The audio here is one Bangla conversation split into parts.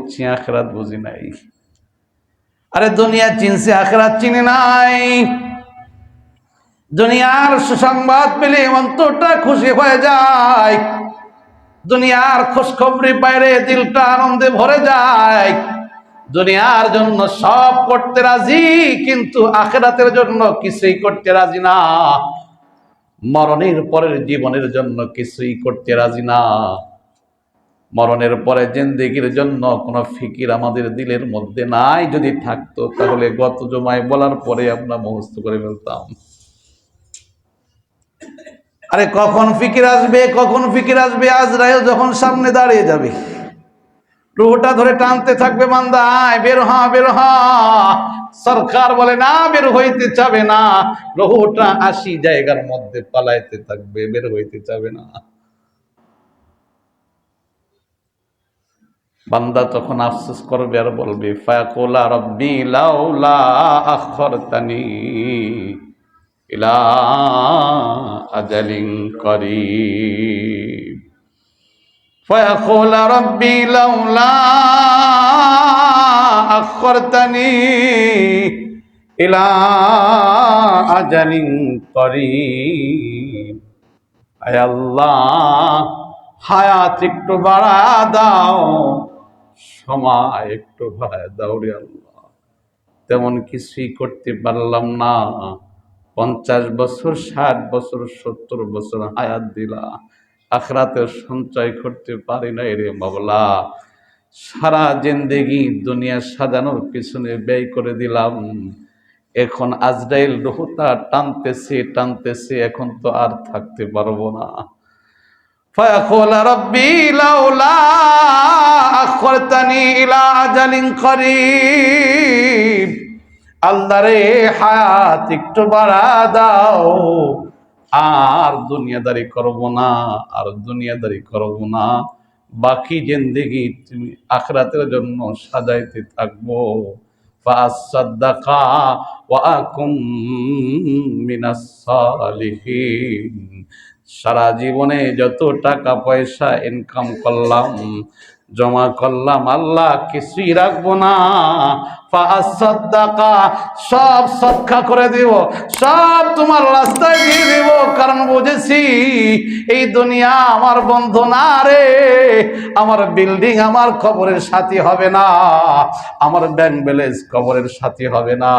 বুঝছি, আখিরাত বুঝি নাই। আরে দুনিয়া চিনছে, আখিরাত চিনে নাই। দুনিয়ার সুসংবাদ পেলে অন্তরটা খুশি হয়ে যায়, দুনিয়ার খুশখবরি পাইলে দিলটা আনন্দে ভরে যায়। দুনিয়ার জন্য সব করতে রাজি, কিন্তু আখিরাতের জন্য কিছুই করতে রাজি না। মরণের পরের জীবনের জন্য কিছুই করতে রাজি না। মরণের পরে জিন্দেগির জন্য কোনো ফিকির আমাদের দিলের মধ্যে নাই। যদি থাকতো তাহলে গত জুমায় বলার পরে আমরা মুখস্থ করে ফেলতাম। আরে কখন ফিকির আসবে, কখন ফিকির আসবে? আজরাইল যখন সামনে দাঁড়িয়ে যাবে, রুহটা ধরে টানতে থাকবে, বান্দা আয়, বের হ, বের হ। সরকার বলে না, বের হইতে চাবে না। রুহটা ৮০ জায়গার মধ্যে পালাইতে থাকবে, বের হইতে চাবে না। বান্দা তখন আফসোস করবে আর বলবে, ফায়াকুলা রাব্বি লাউলা আখরতানি ইলা আজালিন করিব। ফায়াকুলা রাব্বি লাউলা আখরতানি ইলা আজালিন করিব। আয় আল্লাহ, হায়াত একটু বাড়া দাও, সময় একটু বাড়ায় দাও রে আল্লাহ। তেমন কিছুই করতে পারলাম না। ৫০ বছর, ৬০ বছর, ৭০ বছর হায়াত দিলা, আখিরাতে সঞ্চয় করতে পারি নাই রে মাওলা। সারা জিন্দেগি দুনিয়া সাজানোর পিছনে ব্যয় করে দিলাম। এখন আজরাইল রুহটা টানতেছে টানতেছে, এখন তো আর থাকতে পারবো না। ফায়াকুল রাব্বি লাউলা আখরতানি ইলা আজালিন করিব। আল্লাহ রে, হায়াত একটু বাড়া দাও, আর দুনিয়াদারি করব না, আর দুনিয়াদারি করব না। বাকি জিন্দেগি তুমি আখিরাতের জন্য সাজাইতে থাকবো। ফাসাদদাকা ওয়া আকুম মিনাস সালিহিন। সারা জীবনে যত টাকা পয়সা ইনকাম করলাম, জমা করলাম, আল্লাহ কিছুই রাখবো না। ফাসাদদাকা, সব সদকা করে দিব, সব তোমার রাস্তায় দিয়ে দিব। কারণ বুঝেছি এই দুনিয়া আমার বন্ধু না রে। আমার বিল্ডিং আমার কবরের সাথী হবে না, আমার ব্যাংক ব্যালেন্স কবরের সাথী হবে না।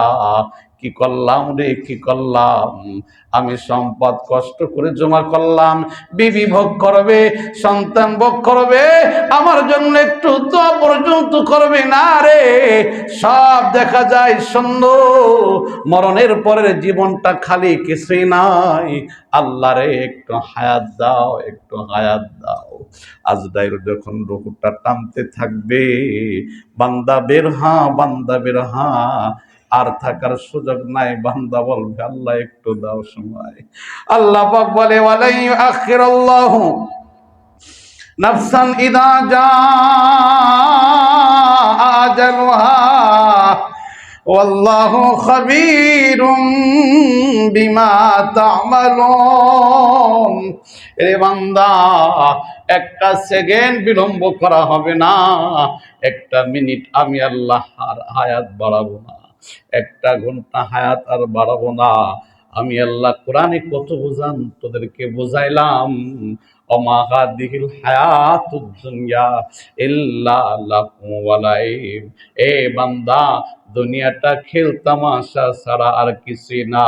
কি করলাম রে, কি করলাম? আমি সম্পদ কষ্ট করে জমা করলাম, বিবি ভোগ করবে, সন্তান ভোগ করবে, আমার জন্য একটু দোয়া পর্যন্ত করবে না রে। সব দেখা যায় শূন্য। মরণের পরের জীবনটা খালি, কিছুই নাই। আল্লাহ রে, একটু হায়াত দাও, একটু হায়াত দাও। আজরাইল যখন রূহটা টানতে থাকবে, বান্দা বের হা, বান্দা বের হা, আর থাকার সুযোগ নাই। বান্দা বলবে, আল্লাহ একটু দাও সময়। আল্লাহ পাক বলে, ওয়ালাই ইউআখিরুল্লাহু নাফসান ইযা জাআ আজালুহা ওয়াল্লাহু খাবীরুম বিমা তা'মালুন। এ বান্দা, একটা সেকেন্ড বিলম্ব করা হবে না, একটা মিনিট আমি আল্লাহ আর হায়াত বাড়াবো না, একটা ঘন্টা হায়াত আর বাড়াবো না। আমি আল্লাহ কোরআনে কত বুঝান তোদেরকে বুঝাইলাম। ওমা হাদিহিল হায়াতুদ দুনিয়া ইল্লা লাহু ওয়া লাইব। এ বান্দা, দুনিয়াটা খেল তামাশা ছাড়া আর কিছুই না।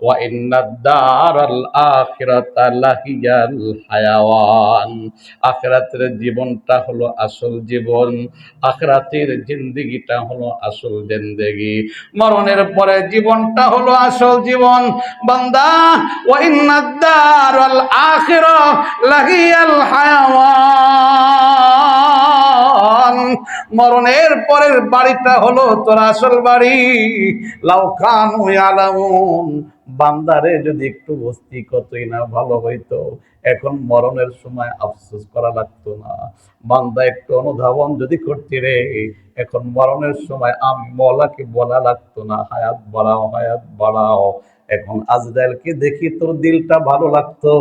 ওয়া ইন্নাদ দারাল আখিরাতা লাহিয়াল হায়াওয়ান। আখিরাতের জীবনটা হলো আসল জীবন, আখিরাতের জিন্দেগিটা হলো আসল জিন্দেগি, মরণের পরে জীবনটা হলো আসল জীবন। বান্দা, ওয়া ইন্নাদ দারাল আখিরা লাহিয়াল হায়াওয়ান। মরণের পরের বাড়িটা হলো তোর আসল বাড়ি। লাউ কানু ইয়ালামুন। বান্দারে, যদি একটু বস্তি কতই না ভালো হইতো, এখন মরণের সময় আফসোস করা লাগতো না। বান্দা একটু অনুধাবন যদি করতে রে, এখন মরণের সময় আমি মওলাকে বলা লাগতো না, হায়াত বাড়াও, হায়াত বাড়াও। এখন আজরাইলকে দেখি তোর দিলটা ভালো লাগতো,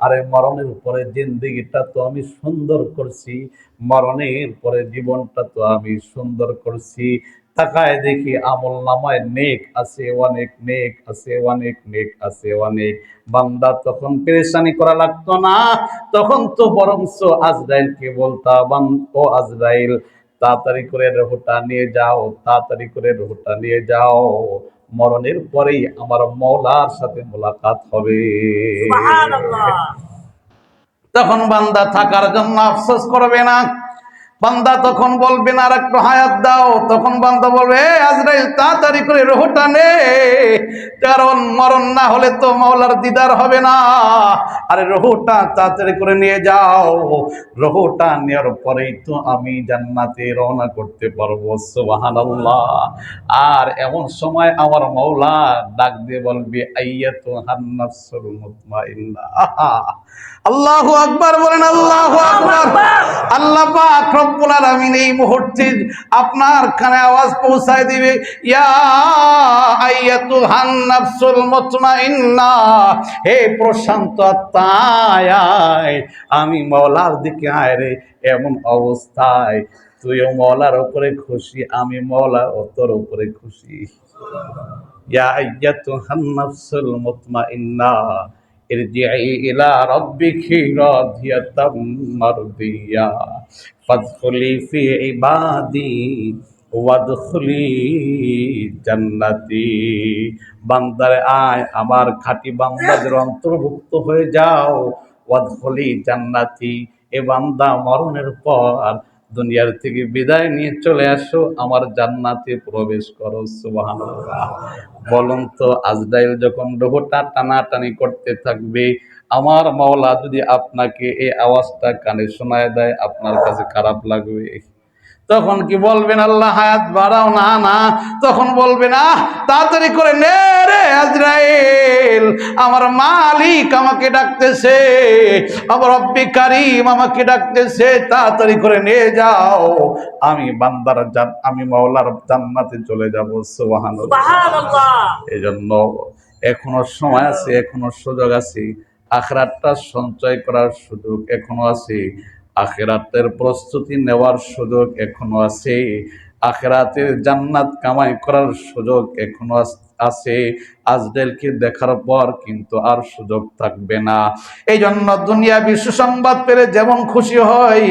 আরে মরণের পরে জিন্দেগিটা তো আমি সুন্দর করছি, মরণের পরে জীবনটা তো আমি সুন্দর করছি। তাকায় দেখি আমল নামায় নেক আছে অনেক, নেক আছে অনেক, নেক আছে অনেক। বান্দা তখন পেরেশানি করা লাগতো না, তখন তো বরঞ্চ আজরাইলকে বলতাম, ও আজরাইল তাড়াতাড়ি করে রুহটা নিয়ে যাও, তাড়াতাড়ি করে রুহটা নিয়ে যাও, মরণের পরেই আমার মওলার সাথে মোলাকাত হবে। সুবহানাল্লাহ। তখন বান্দা থাকার জন্য আফসোস করবে না, বান্দা তখন বলবে না আর একটু হায়াত দাও, তখন বান্দা বলবে আজরাইল তাড়াতাড়ি করে রুহটা নে, কারণ মরণ না হলে তো মাওলার দিদার হবে না। আরে রুহটা তাড়াতাড়ি করে নিয়ে যাও, রুহটা নেওয়ার পরেই তো আমি জান্নাতে রওনা করতে পারবো। সুবহানাল্লাহ। আর এমন সময় আমার মাওলা ডাক দিয়ে বলবে আইয়াতুহান নাফসুল মুতমাইন্নাহ। আল্লাহু আকবার বলেন, আল্লাহু আকবার। আল্লাহ পাক রব্বুল আলামিন এই মুহূর্তে আপনার কানে আওয়াজ পৌঁছায় দিবে, ইয়া আইয়াতুহান নাফসুল মুতমাইন্নাহ, হে প্রশান্ত আত্মা আয়, আমি মাওলার দিকে আয় রে। এমন অবস্থায় তুইও মাওলার উপরে খুশি, আমি মাওলার তোর উপরে খুশি। ইয়া আইয়াতুহান নাফসুল মুতমাইন্নাহ ইরজিই ইলা রাব্বিকি রাদিয়াতাম মারদিয়া ফাদখুলি ফি ইবাদি ওয়াদখুলি জান্নাতি। বান্দারে আয়, আমার খাঁটি বান্দাদের অন্তর্ভুক্ত হয়ে যাও। ওয়াদখুলি জান্নাতি, এ বান্দা মরণের পর দুনিয়ার থেকে বিদায় নিয়ে চলে আসো, আমার জান্নাতে প্রবেশ করো। সুবহানাল্লাহ। বলুন তো আজরাইল যখন রুহটা টানাটানি করতে থাকবে, আমার মাওলা যদি আপনাকে এই আওয়াজটা কানে শোনায় দেয়, আপনার কাছে খারাপ লাগবে? তখন কি বলবেন আল্লাহ হায়াত বাড়াও? না না, তখন বলবেন আহ তাড়াতাড়ি করে নে রে আজরাইল, আমার মালিক আমাকে ডাকতেছে, আমার রব্বি কারীম আমাকে ডাকতেছে, তাড়াতাড়ি করে নিয়ে যাও, আমি বান্দার আমি মাওলার জান্নাতে চলে যাব। সুবহানাল্লাহ। সুবহানাল্লাহ। এজন্য এখনো সময় আছে, এখনো সুযোগ আছে, আখিরাতটা সঞ্চয় করার সুযোগ এখনো আছে, আখিরাতের প্রস্তুতি নেওয়ার সুযোগ এখনো আছে, আখিরাতের জান্নাত কামাই করার সুযোগ এখনো আছে। আজরাইলকে দেখার পর কিন্তু আর সুযোগ থাকবে না। এই জন্য দুনিয়াবি সুসংবাদ পেলে যেমন খুশি হয়,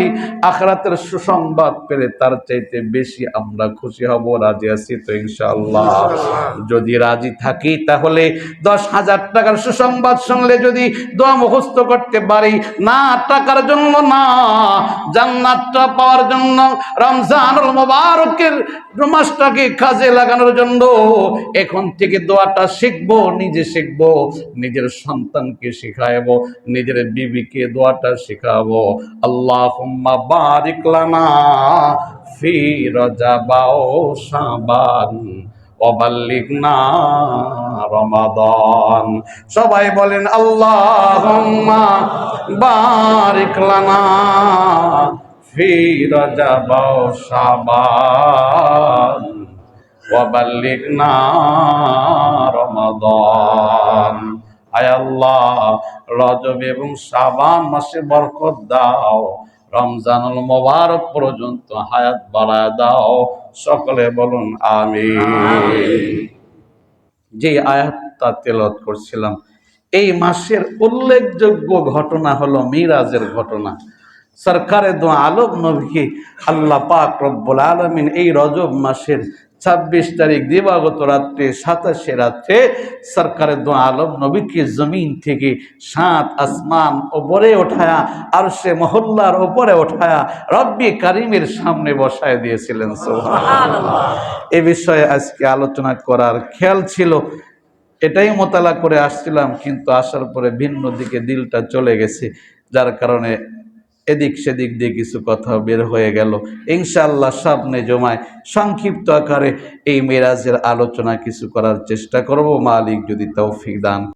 আখিরাতের সুসংবাদ পেলে তার চাইতে বেশি আমরা খুশি হব। রাজি আছি তো ইনশাআল্লাহ? যদি রাজি থাকি তাহলে 10,000 টাকার সুসংবাদ শুনলে যদি দোয়া মুখস্থ করতে পারি, না টাকার জন্য না, জান্নাতটা পাওয়ার জন্য, রমজানুল মুবারকের মাসটাকে কাজে লাগানোর জন্য এখন থেকে দোয়াটা শিখবো, নিজে শিখবো, নিজের সন্তানকে শিখাবো, নিজের বিবিকে দোয়াটা শিখাবো। আল্লাহুম্মা বারিক লানা ফি রজব ওয়া শাবান ওয়া বাল্লিগনা রমাদান। সবাই বলেন আল্লাহুম্মা বারিক লানা ফি রজব ওয়া শাবান ওয়া বাল্লিগনা রমাদান। আয় আল্লাহ, রজব এবং শাবান মাসে বরকত দাও, রমজানুল মুবারক পর্যন্ত হায়াত বাড়ায় দাও। সকলে বলুন আমিন। যে আয়াতটা তেলাওয়াত করছিলাম, এই মাসের উল্লেখযোগ্য ঘটনা হলো মিরাজের ঘটনা। সরকারে দো আলম নবীকে আল্লাহ পাক রব্বুল আলামিন এই রজব মাসের 26 তারিখ দিবাগত রাত্রে 27 রাত্রে সরকারে দো আলম নবীকে জমিন থেকে 7 আসমান উপরে ওঠায়া আরশে মহল্লার উপরে ওঠায়া রব্বি কারিমের সামনে বসায় দিয়েছিলেন। সুবহানাল্লাহ। এ বিষয়ে আজকে আলোচনা করার খেয়াল ছিল, এটাই মোতালা করে আসছিলাম, কিন্তু আসার পরে ভিন্ন দিকে দিলটা চলে গেছে, যার কারণে এদিক সেদিক দিয়ে কিছু কথা বের হয়ে গেল। ইনশাআল্লাহ সামনে জমায় সংক্ষিপ্ত আকারে এই মেরাজের আলোচনা কিছু করার চেষ্টা করব, মালিক যদি তৌফিক দান